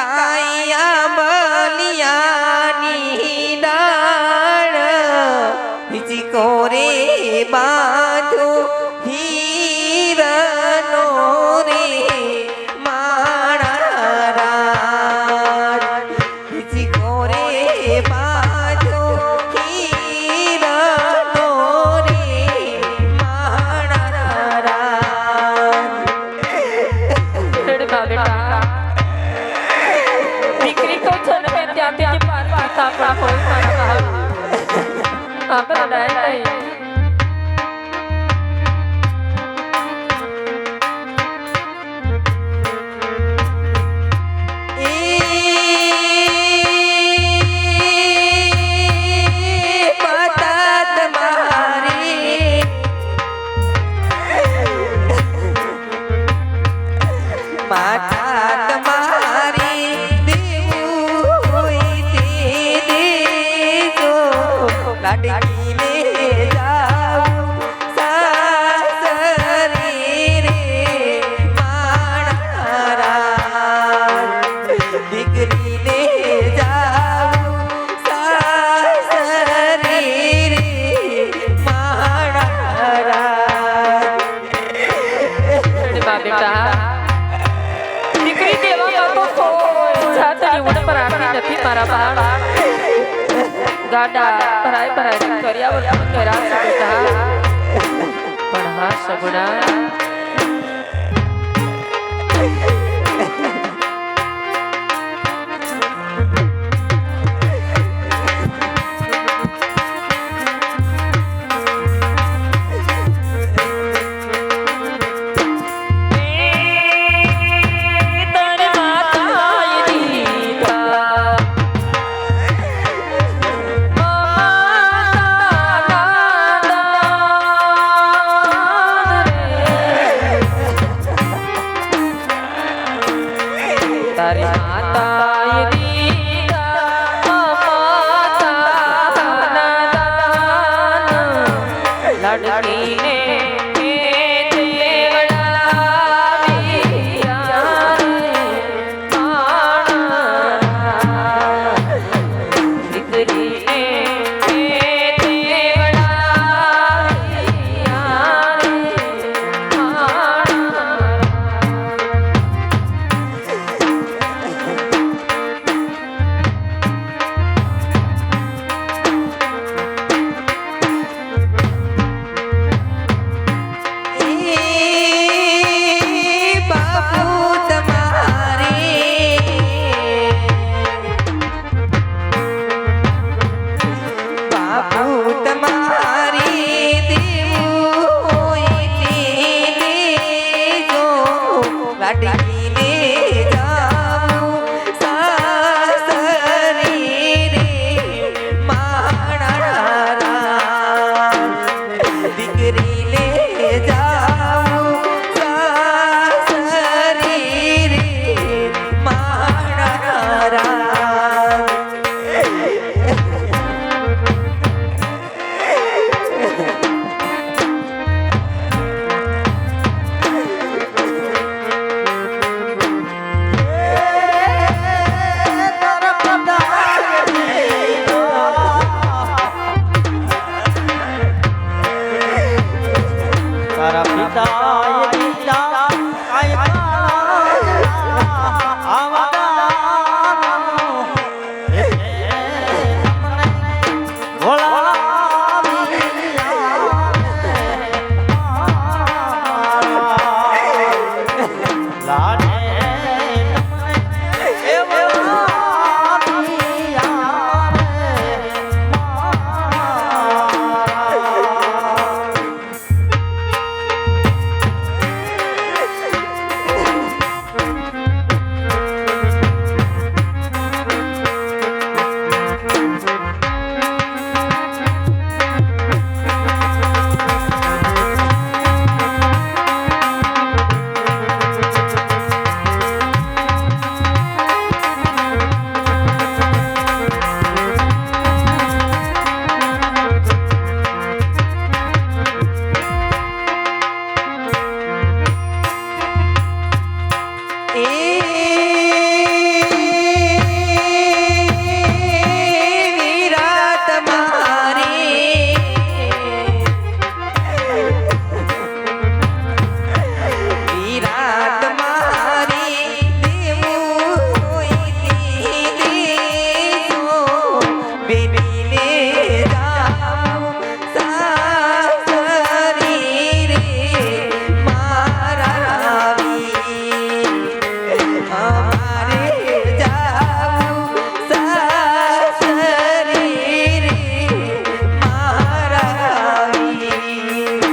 કાયા બલિયાની ડાળ હિચકો રે બાંધો હીરનો રે માણા રાજ હિચકો રે બાંધો હીરનો રે માણા રાજ બેટા દીકરી તો છે ને ત્યાં ત્યાં પારતા પણ કોઈ આપણે નહીં માતા તમારી દેવું હોય તે દેજો લાડકીને જાઉં સાસરે રે માણા રાજ દીકરીને જાઉં સાસરે રે માણા રાજ બેટા ગાડા ભરાય ભરાય કર્યા વગર કર્યા છે બેટા પણ હા સગુણા તારી માતા લડકીને લાડકીને જાઉં સાસરે રે માણા રાજ દીકરીને જાઉં સાસરે રે માણા રાજ બેબીને જાઉં સાસરી રે મારા વીર. અમારે જાઉં સાસરી રે મારા વીર.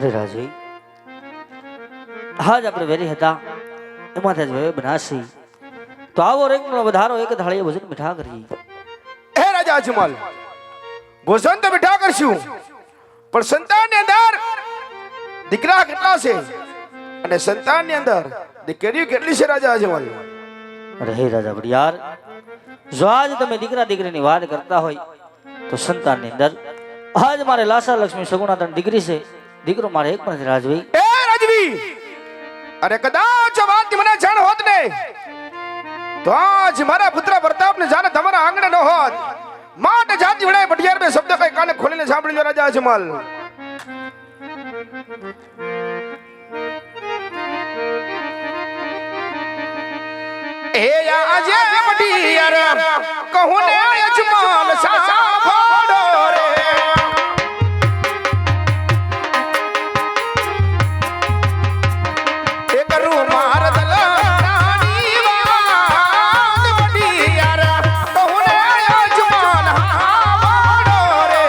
અરે રાજવી, આજ આપણે વેરી હતા એમાંથી જ વેવે બનાસી, તો આવો રંગનો વધારો એક થાળીએ ભોજન મીઠા કરીએ. હે રાજા અજમલ, ભોજન તો મીઠા કરશું, પણ સંતાનની અંદર દીકરા કેટલા છે અને સંતાનની અંદર દીકરીઓ કેટલી છે રાજા અજમલ? અરે હે રાજા બડિયાર, જો આજ તમે દીકરા દીકરીની વાત કરતા હોય તો સંતાનની અંદર આજ મારે લાસા લક્ષ્મી સગુણા ત્રણ દીકરી છે, દીકરો મારે એક પણ નથી રાજવી. એ રાજવી, અરે કદાચ આ વાત મને જાણ હોત ને તો આજ મારા પુત્ર પ્રતાપને જાણે તમારા આંગણે ન હોત. માટે જાતિ વડાય ભટિયાર બે શબ્દ કઈ કાને ખોલીને સાંભળી લો રાજા અજમલ. એ આજે ભટિયાર કહું ને અજમલ સાંભળો રે. એક રૂમાર દલાની વાત ભટિયાર કહું ને અજમલ સાંભળો રે.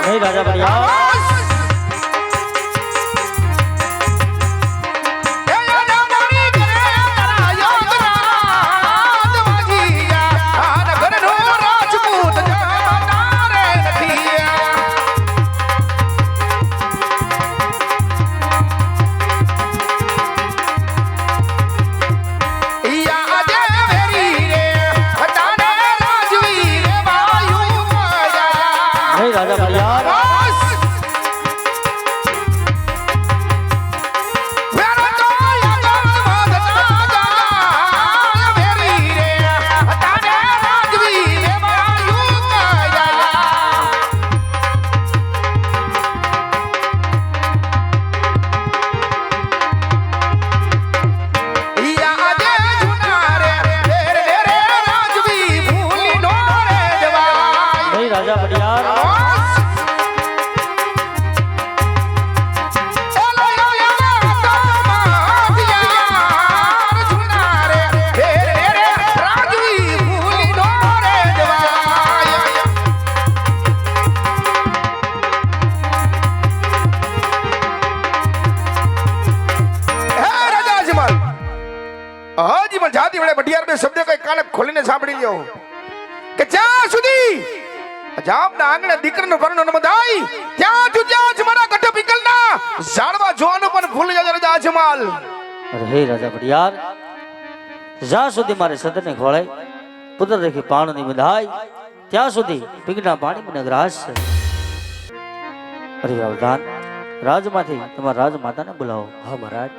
નહીં રાજા બડિયાર, નહીં રાજા બડિયાર, નહીં રાજા બડિયાર, હાજી પણ જાતિ વડે ભટિયાર બે શબ્દ કઈ કાને ખોલીને સાંભળી લ્યો કે જ્યાં સુધી જામના આંગણે દીકરાનું પરણું ન બધાય ત્યાં જ મારા ગઢ પિકલના ઝાડવા જોવાનું પણ ભૂલી જજો રાજા અજમલ. અરે હે રાજા બડિયાર, જ્યાં સુધી મારે સદને ખોળાય પુત્ર રેખી પાણ ની બંધાય ત્યાં સુધી પીગના પાણી મને ગ્રાસ છે. અરે અવધાન, રાજમાંથી તમારા રાજમાતાને બોલાવો. હા મહારાજ.